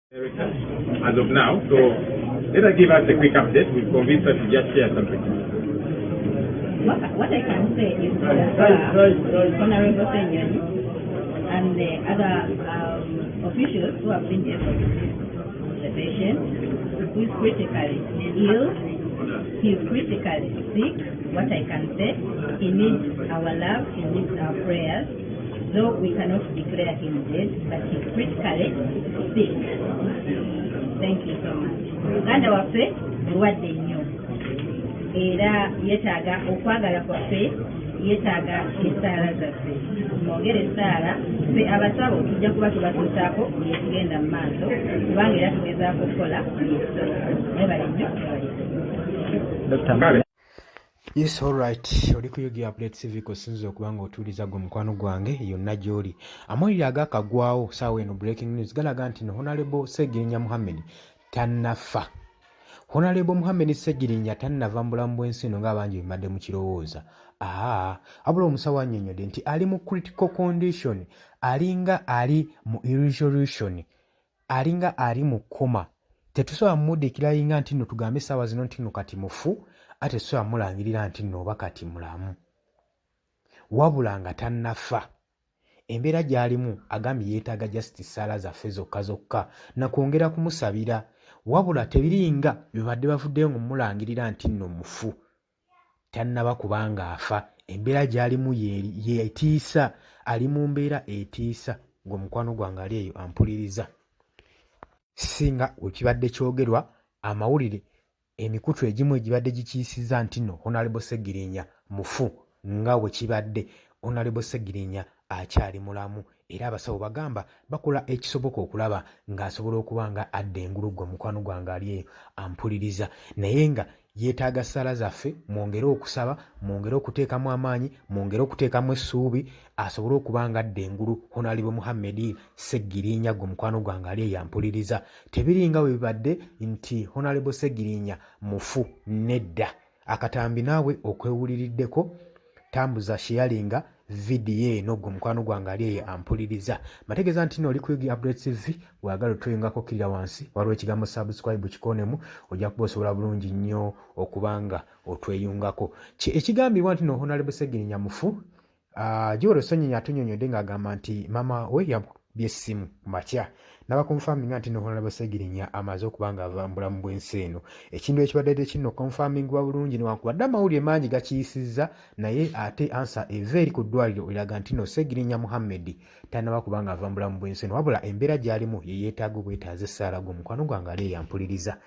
As of now, so let her give us a quick update. We'll convince her to just share something. What I can say is that Honorable Senyoni and the other officials who have been there for the patient, who is critically ill, he is critically sick. What I can say, he needs our love, he needs our prayers. Though we cannot declare him dead, but he's critically sick. Thank you so much. Uganda waffe mulwadde nnyo era yeetaaga okwagala kwaffe, yeetaaga essaala zaffe. Mwongere essaala, ffe abasawo tujja kuba tubatuusaako bye tugenda mu maaso kubanga era tugezaako okukola mwebale nnyo. Yes, all right. Oli kuyugira update civic osinze okubanga otuuliza gwe mukwano gwange yonna gy'oli. Amawulire agakagwawo saawa eno breaking news galaga nti Honorable Ssegirinya Muhammad tannafa. Honorable Muhammad Ssegirinya tannava mu bulamu bw'ensi eno ng'abangi bibadde mu kirowooza. Wabula omusawo annyonnyodde nti ali mu critical condition, alinga ali mu irresolution, alinga ali mu koma. Tetusobola mumuddikirayinga nti nno tugambe essaawa zino nti nno kati mufu, ate so amulangirira nti nno oba kati mulamu. Wabula nga tannafa. Embeera gy'alimu agambye yeetaaga just essaala zaffe zokka zokka na kwongera kumusabira. Wabula tebiringa bibadde bavuddeyo ng'omulangirira nti nno mufu. Tannaba kubanga afa. Embeera gy'alimu yeetiisa. Ali mu mbeera etiisa. Ng'omukwano gwange ali eyo ampuliriza. Singa wekibadde kyogerwa amawulire emikutu egimu egibadde gikiisizza nti nno Honorable Ssegirinya mufu nga bwe kibadde. Honorable Ssegirinya akyali mulamu era abasawo bagamba bakola ekisoboka okulaba ng'asobola okuba nga adda engulu. Gwe mukwano gwange ali eyo ampuliriza, naye nga yeetaaga essaala zaffe, mwongere okusaba, mwongere okuteekamu amaanyi, mwongere okuteekamu essuubi asobole okuba nga adda engulu. Honorable Muhammad Ssegirinya gwe mukwano gwange ali eyo ampuliriza. Tebiringa we bibadde nti Honorable Ssegirinya mufu, nedda. Akatambi naawe okwewuliriddeko, tambuza sharinga video eno gwe mukwano gwange ali eyo ampuliriza. Mategeeza nti nno oli kuyugira update TV, wagala otweyungako kirira wansi waliwo ekigambo subscribe kikonemu, ojja kuba osobola bulungi nnyo okubanga otweyungako. Ekigambibwa nti nno Honorable Ssegirinya mufu, Jiwolo Sonyinyi atunyonyodde ng'agamba nti mama we yakubye essimu makya n'abakonfaminga nti nno Honorable Ssegirinya amaze okuba ng'ava mu bulamu bw'ensi eno. Ekintu ekibadde tekino konfamingibwa bulungi newankubadde amawulire mangi gakiyisizza, naye ate ansa eva eri ku ddwaliro eraga nti nno Ssegirinya Muhammad tannaba kuba ng'ava mu bulamu bw'ensi eno, wabula embeera gy'alimu ye yeetaaga obwetaaza essaala. Gwe mukwano gwange ali eyo ampuliriza.